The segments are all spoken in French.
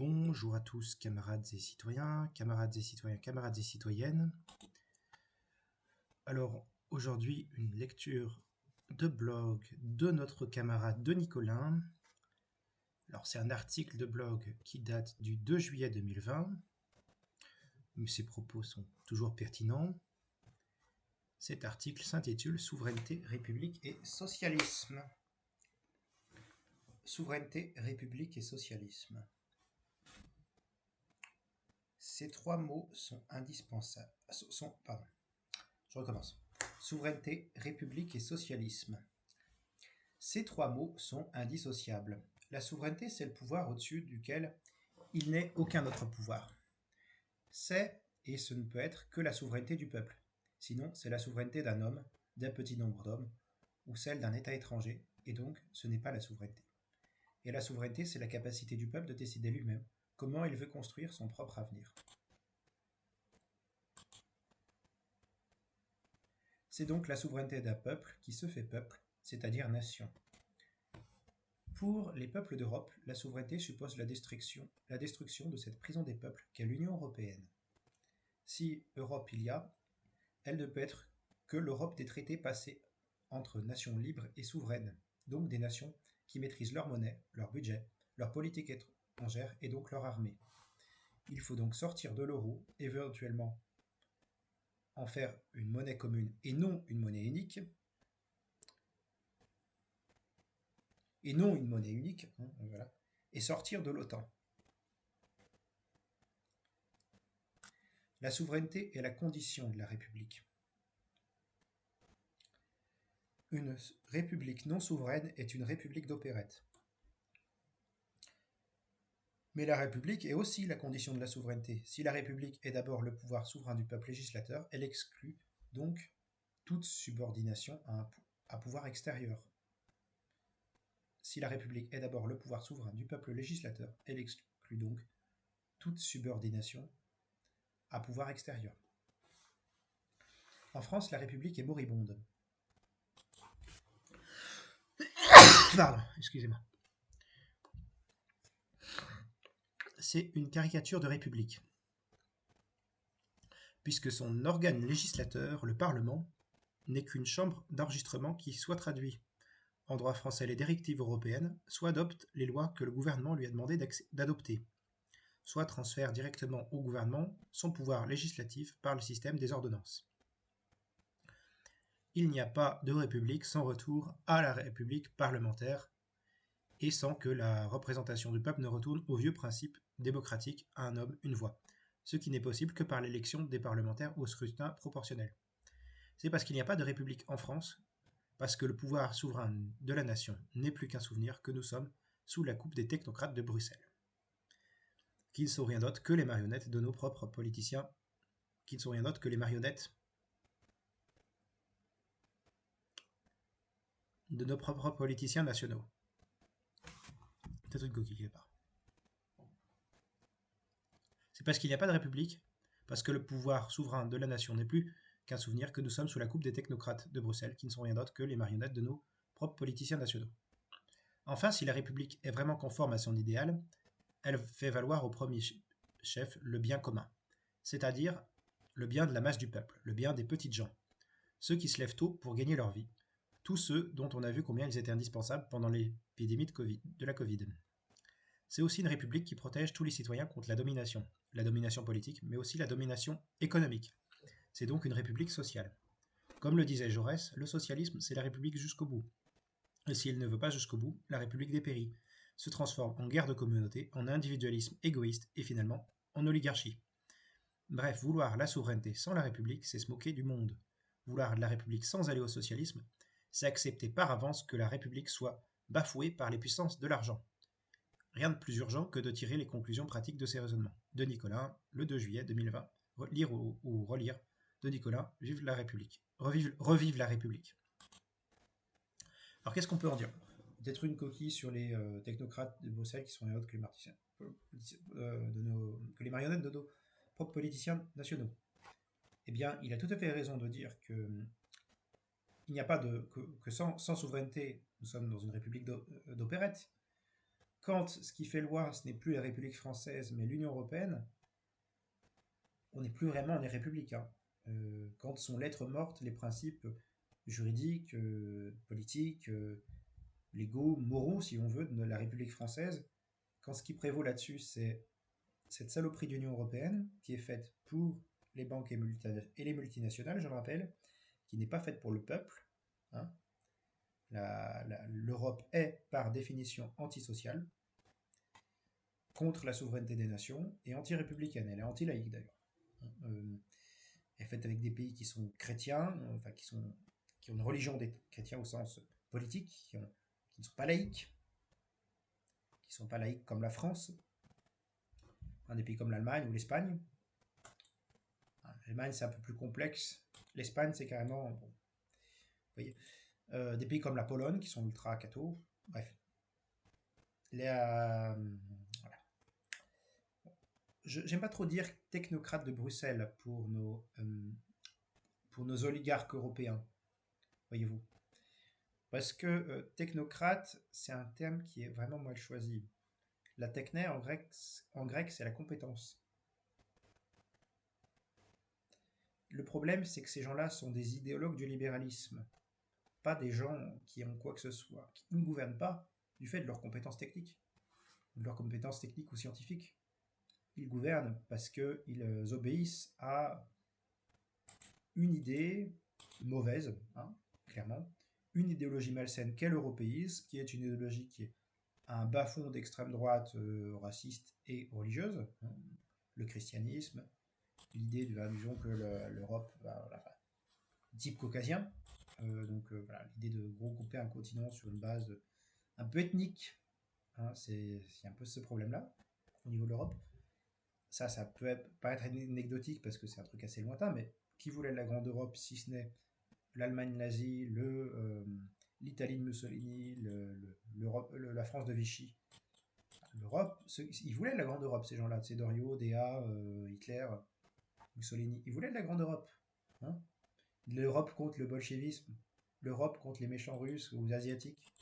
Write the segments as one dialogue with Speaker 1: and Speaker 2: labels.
Speaker 1: Bonjour à tous, camarades et citoyens, camarades et citoyennes. Alors, aujourd'hui, une lecture de blog de notre camarade Denis Colin. Alors, c'est un article de blog qui date du 2 juillet 2020, mais ses propos sont toujours pertinents. Cet article s'intitule « Souveraineté, République et Socialisme ». Souveraineté, République et Socialisme. Ces trois mots sont indispensables. Je recommence. Souveraineté, République et Socialisme. Ces trois mots sont indissociables. La souveraineté, c'est le pouvoir au-dessus duquel il n'est aucun autre pouvoir. C'est, et ce ne peut être, que la souveraineté du peuple. Sinon, c'est la souveraineté d'un homme, d'un petit nombre d'hommes, ou celle d'un État étranger, et donc ce n'est pas la souveraineté. Et la souveraineté, c'est la capacité du peuple de décider lui-même comment il veut construire son propre avenir. C'est donc la souveraineté d'un peuple qui se fait peuple, c'est-à-dire nation. Pour les peuples d'Europe, la souveraineté suppose la destruction de cette prison des peuples qu'est l'Union européenne. Si Europe il y a, elle ne peut être que l'Europe des traités passés entre nations libres et souveraines, donc des nations qui maîtrisent leur monnaie, leur budget, leur politique étrangère et donc leur armée. Il faut donc sortir de l'euro, éventuellement en faire une monnaie commune et non une monnaie unique, voilà, et sortir de l'OTAN. La souveraineté est la condition de la République. Une république non souveraine est une république d'opérette. Mais la République est aussi la condition de la souveraineté. Si la République est d'abord le pouvoir souverain du peuple législateur, elle exclut donc toute subordination à un pouvoir extérieur. Si la République est d'abord le pouvoir souverain du peuple législateur, elle exclut donc toute subordination à pouvoir extérieur. En France, la République est moribonde. Pardon, excusez-moi. C'est une caricature de république, puisque son organe législateur, le Parlement, n'est qu'une chambre d'enregistrement qui soit traduit en droit français les directives européennes, soit adopte les lois que le gouvernement lui a demandé d'adopter, soit transfère directement au gouvernement son pouvoir législatif par le système des ordonnances. Il n'y a pas de république sans retour à la république parlementaire et sans que la représentation du peuple ne retourne au vieux principe démocratique à un homme, une voix, ce qui n'est possible que par l'élection des parlementaires au scrutin proportionnel. C'est parce qu'il n'y a pas de république en France, parce que le pouvoir souverain de la nation n'est plus qu'un souvenir, que nous sommes sous la coupe des technocrates de Bruxelles, qui ne sont rien d'autre que les marionnettes de nos propres politiciens, qui ne sont rien d'autre que les marionnettes de nos propres politiciens nationaux. Peut-être une coquille quelque part. C'est parce qu'il n'y a pas de république, parce que le pouvoir souverain de la nation n'est plus qu'un souvenir, que nous sommes sous la coupe des technocrates de Bruxelles, qui ne sont rien d'autre que les marionnettes de nos propres politiciens nationaux. Enfin, si la République est vraiment conforme à son idéal, elle fait valoir au premier chef le bien commun, c'est-à-dire le bien de la masse du peuple, le bien des petites gens, ceux qui se lèvent tôt pour gagner leur vie, tous ceux dont on a vu combien ils étaient indispensables pendant l'épidémie de la Covid. C'est aussi une république qui protège tous les citoyens contre la domination politique, mais aussi la domination économique. C'est donc une république sociale. Comme le disait Jaurès, le socialisme, c'est la république jusqu'au bout. Et s'il ne veut pas jusqu'au bout, la république dépérit, se transforme en guerre de communauté, en individualisme égoïste et finalement en oligarchie. Bref, vouloir la souveraineté sans la république, c'est se moquer du monde. Vouloir la république sans aller au socialisme, c'est accepter par avance que la république soit bafouée par les puissances de l'argent. Rien de plus urgent que de tirer les conclusions pratiques de ces raisonnements. Denis Colin, le 2 juillet 2020. Lire ou relire Denis Colin, Vive la République. Revive la République. Alors qu'est-ce qu'on peut en dire? Peut-être une coquille sur les technocrates de Bruxelles qui sont rien d'autre que les marionnettes de nos propres politiciens nationaux. Eh bien, il a tout à fait raison de dire que il n'y a pas que sans souveraineté, nous sommes dans une république d'opérette. quand ce qui fait loi, ce n'est plus la République française, mais l'Union européenne, on n'est plus vraiment en république, hein. Quand sont lettres mortes les principes juridiques, politiques, légaux, moraux, si on veut, de la République française, quand ce qui prévaut là-dessus, c'est cette saloperie d'Union européenne qui est faite pour les banques et les multinationales, je le rappelle, qui n'est pas faite pour le peuple, hein. L'Europe est par définition antisociale, contre la souveraineté des nations et anti-républicaine. Elle est anti-laïque d'ailleurs. Elle est faite avec des pays qui sont chrétiens, enfin qui ont une religion des chrétiens au sens politique, qui ne sont pas laïques, qui ne sont pas laïques comme la France, hein, des pays comme l'Allemagne ou l'Espagne. L'Allemagne c'est un peu plus complexe. L'Espagne c'est carrément, bon, vous voyez, des pays comme la Pologne qui sont ultra cathos. Bref, voilà. J'aime pas trop dire technocrate de Bruxelles pour nos oligarques européens, voyez-vous. Parce que technocrate, c'est un terme qui est vraiment mal choisi. La techné, en grec c'est la compétence. Le problème, c'est que ces gens-là sont des idéologues du libéralisme, pas des gens qui ont quoi que ce soit, qui ne gouvernent pas du fait de leurs compétences techniques, de leurs compétences techniques ou scientifiques. Ils gouvernent parce qu'ils obéissent à une idée mauvaise, hein, clairement, une idéologie malsaine qu'est l'européisme, qui est une idéologie qui est un bas-fond d'extrême droite raciste et religieuse, hein, le christianisme, l'idée disons que l'Europe, voilà, type caucasien, voilà, l'idée de regrouper un continent sur une base un peu ethnique, hein, c'est un peu ce problème-là au niveau de l'Europe. Ça peut paraître anecdotique parce que c'est un truc assez lointain, mais qui voulait la grande Europe si ce n'est l'Allemagne nazie, l'Italie de Mussolini, la France de Vichy? L'Europe, ils voulaient la grande Europe, ces gens-là, c'est Doriot, Déa, Hitler, Mussolini, ils voulaient de la grande Europe, hein. L'Europe contre le bolchevisme, l'Europe contre les méchants russes ou asiatiques,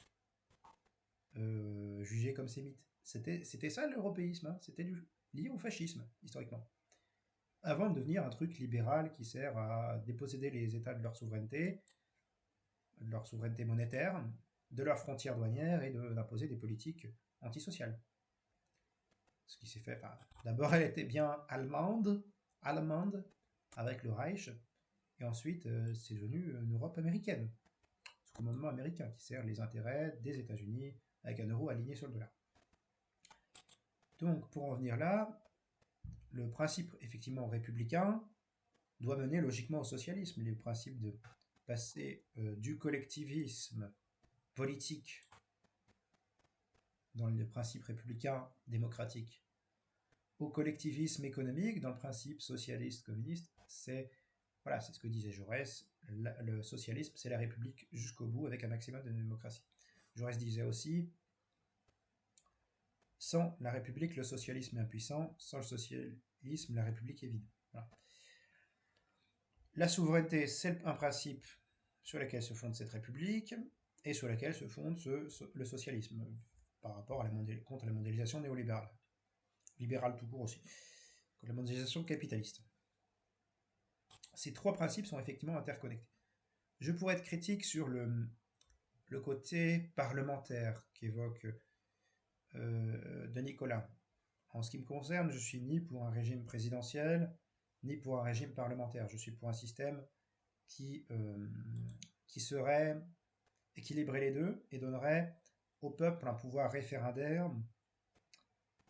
Speaker 1: jugés comme sémites. C'était ça l'européisme, hein. C'était lié au fascisme, historiquement. Avant de devenir un truc libéral qui sert à déposséder les États de leur souveraineté monétaire, de leurs frontières douanières et d'imposer des politiques antisociales. Ce qui s'est fait, enfin, d'abord elle était bien allemande, avec le Reich, et ensuite c'est devenu une Europe américaine, sous commandement américain, qui sert les intérêts des États-Unis avec un euro aligné sur le dollar. Donc pour en venir là, le principe effectivement républicain doit mener logiquement au socialisme. Le principe de passer du collectivisme politique dans le principe républicain démocratique au collectivisme économique dans le principe socialiste communiste, c'est voilà, c'est ce que disait Jaurès, le socialisme c'est la république jusqu'au bout avec un maximum de démocratie. Jaurès disait aussi, sans la république le socialisme est impuissant, sans le socialisme la république est vide. Voilà. La souveraineté c'est un principe sur lequel se fonde cette république et sur lequel se fonde le socialisme par rapport à contre la mondialisation néolibérale. Libérale tout court aussi. Contre la mondialisation capitaliste. Ces trois principes sont effectivement interconnectés. Je pourrais être critique sur le côté parlementaire qu'évoque de Nicolas. En ce qui me concerne, je suis ni pour un régime présidentiel, ni pour un régime parlementaire. Je suis pour un système qui serait équilibrer les deux et donnerait au peuple un pouvoir référendaire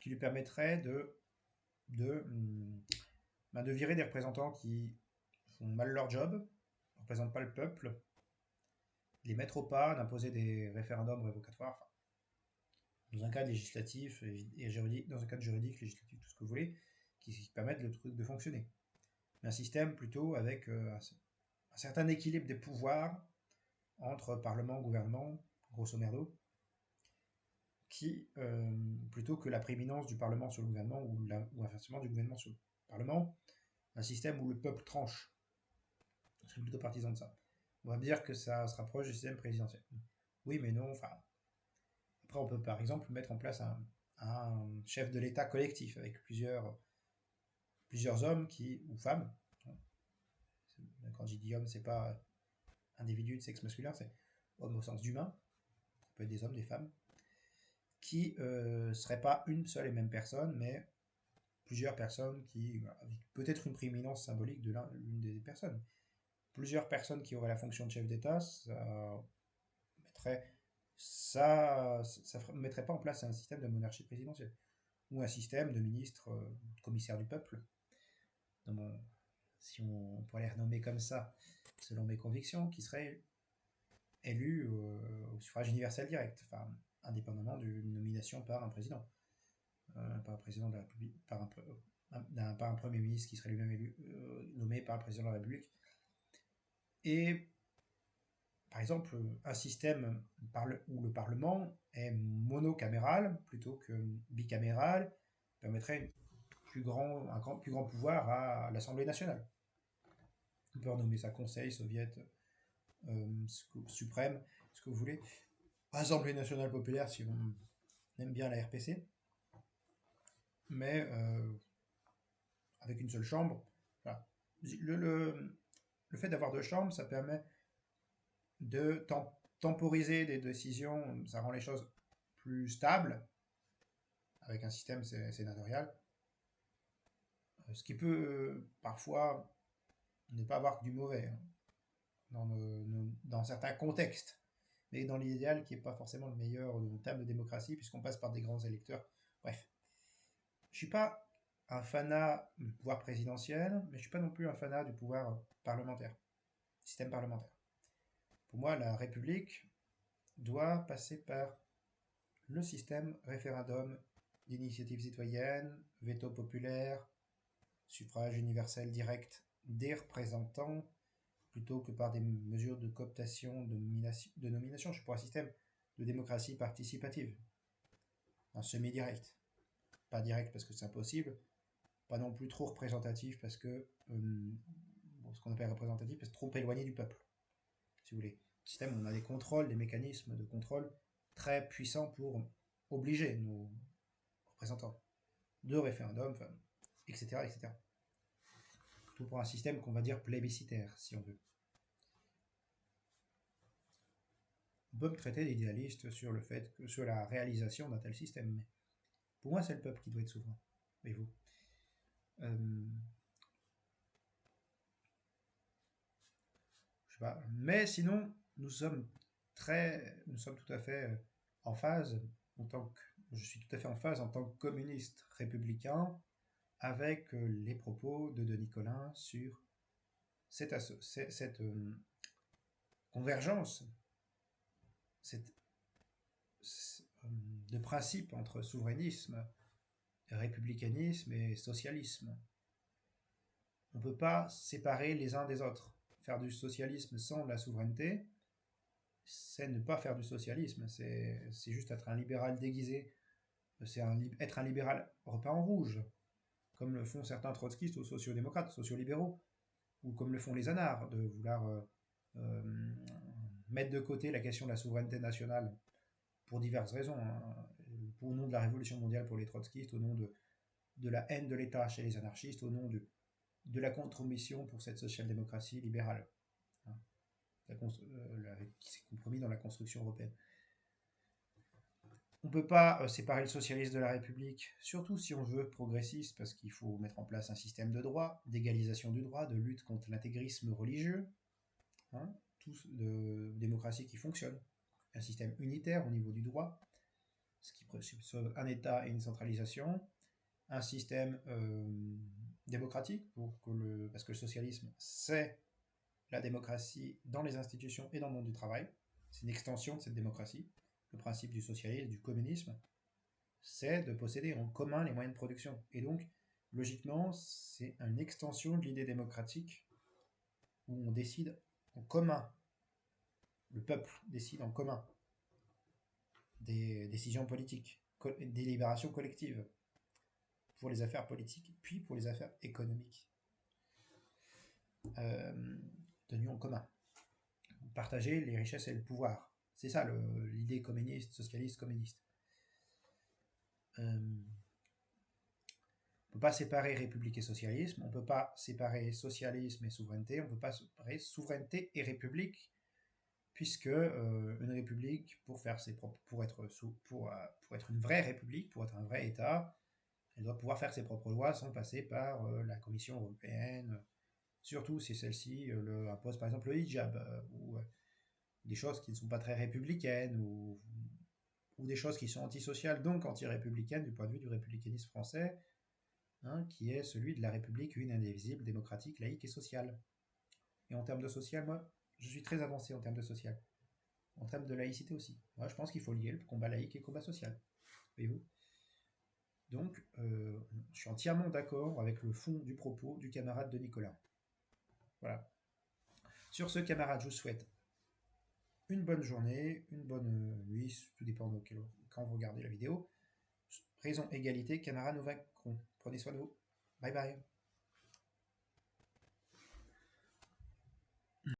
Speaker 1: qui lui permettrait de virer des représentants qui font mal leur job, ne représentent pas le peuple, les mettre au pas, d'imposer des référendums révocatoires, enfin, dans un cadre législatif et juridique, dans un cadre juridique, législatif, tout ce que vous voulez, qui permettent le truc de fonctionner. Mais un système plutôt avec un certain équilibre des pouvoirs entre Parlement, gouvernement, grosso merdo, qui, plutôt que la prééminence du Parlement sur le gouvernement ou inversement du gouvernement sur le Parlement, un système où le peuple tranche. Je suis plutôt partisan de ça. On va me dire que ça se rapproche du système présidentiel. Oui, mais non, enfin, Après, on peut par exemple mettre en place un chef de l'État collectif avec plusieurs hommes ou femmes. Quand je dis homme, c'est pas individu de sexe masculin, c'est homme au sens d'humain. Ça peut être des hommes, des femmes, qui ne seraient pas une seule et même personne, mais plusieurs personnes qui, avec peut-être une prééminence symbolique de l'une des personnes. Plusieurs personnes qui auraient la fonction de chef d'État, mettrait, ça mettrait pas en place un système de monarchie présidentielle ou un système de ministre, commissaire du peuple, si on pourrait les renommer comme ça, selon mes convictions, qui serait élu au suffrage universel direct, enfin, indépendamment d'une nomination par un président, par un président de la République, par un premier ministre qui serait lui-même élu, nommé par un président de la République. Et par exemple, un système où le Parlement est monocaméral plutôt que bicaméral permettrait un plus grand pouvoir à l'Assemblée nationale. On peut renommer ça Conseil, Soviet, suprême, ce que vous voulez. Assemblée nationale populaire si on aime bien la RPC. Mais avec une seule chambre. Voilà. Le fait d'avoir deux chambres, ça permet de temporiser des décisions, ça rend les choses plus stables avec un système sénatorial, ce qui peut parfois ne pas avoir que du mauvais dans certains contextes, mais dans l'idéal qui n'est pas forcément le meilleur en termes de démocratie puisqu'on passe par des grands électeurs. Bref, je ne suis pas un fanat du pouvoir présidentiel, mais je ne suis pas non plus un fanat du pouvoir parlementaire, système parlementaire. Pour moi, la République doit passer par le système référendum d'initiative citoyenne, veto populaire, suffrage universel direct des représentants, plutôt que par des mesures de cooptation, de nomination. Je suis pour un système de démocratie participative, en semi-direct. Pas direct parce que c'est impossible, pas non plus trop représentatif parce que, ce qu'on appelle représentatif, parce que trop éloigné du peuple, si vous voulez. Système où on a des contrôles, des mécanismes de contrôle très puissants pour obliger nos représentants de référendum, etc., etc. Tout pour un système qu'on va dire plébiscitaire, si on veut. On peut me traiter d'idéaliste sur le fait que, sur la réalisation d'un tel système, mais pour moi, c'est le peuple qui doit être souverain. Et vous Je sais pas. Mais sinon, nous sommes tout à fait en phase, je suis tout à fait en phase en tant que communiste républicain avec les propos de Denis Colin sur cette convergence, cette, de principe entre souverainisme, républicanisme et socialisme. On ne peut pas séparer les uns des autres. Faire du socialisme sans la souveraineté, c'est ne pas faire du socialisme, c'est juste être un libéral déguisé, c'est être un libéral repeint en rouge, comme le font certains trotskistes ou sociodémocrates, sociolibéraux, ou comme le font les anards, de vouloir euh, mettre de côté la question de la souveraineté nationale pour diverses raisons, au nom de la révolution mondiale pour les trotskistes, au nom de la haine de l'État chez les anarchistes, au nom de la contre-mission pour cette social-démocratie libérale, hein, qui s'est compromis dans la construction européenne. On ne peut pas séparer le socialisme de la République, surtout si on veut progressiste, parce qu'il faut mettre en place un système de droit, d'égalisation du droit, de lutte contre l'intégrisme religieux, hein, de démocratie qui fonctionne. Un système unitaire au niveau du droit, ce qui présuppose un État et une centralisation, un système démocratique, parce que le socialisme, c'est la démocratie dans les institutions et dans le monde du travail. C'est une extension de cette démocratie. Le principe du socialisme, du communisme, c'est de posséder en commun les moyens de production. Et donc, logiquement, c'est une extension de l'idée démocratique où on décide en commun. Le peuple décide en commun des décisions politiques, des délibérations collectives pour les affaires politiques, puis pour les affaires économiques. Tenues en commun. Partager les richesses et le pouvoir. C'est ça l'idée communiste, socialiste, communiste. On ne peut pas séparer république et socialisme, on ne peut pas séparer socialisme et souveraineté, on ne peut pas séparer souveraineté et république, puisque une république, pour être une vraie république, pour être un vrai État, elle doit pouvoir faire ses propres lois sans passer par la Commission européenne, surtout si celle-ci impose par exemple le hijab, ou des choses qui ne sont pas très républicaines, ou des choses qui sont antisociales, donc anti-républicaines du point de vue du républicanisme français, hein, qui est celui de la République une, indivisible, démocratique, laïque et sociale. Et en termes de social, moi, je suis très avancé en termes de social. En termes de laïcité aussi. Moi, je pense qu'il faut lier le combat laïque et le combat social. Voyez-vous. Donc, je suis entièrement d'accord avec le fond du propos du camarade de Nicolas. Voilà. Sur ce, camarade, je vous souhaite une bonne journée, une bonne nuit, tout dépend de quand vous regardez la vidéo. Raison égalité, camarades, nous vaincrons. Prenez soin de vous. Bye bye.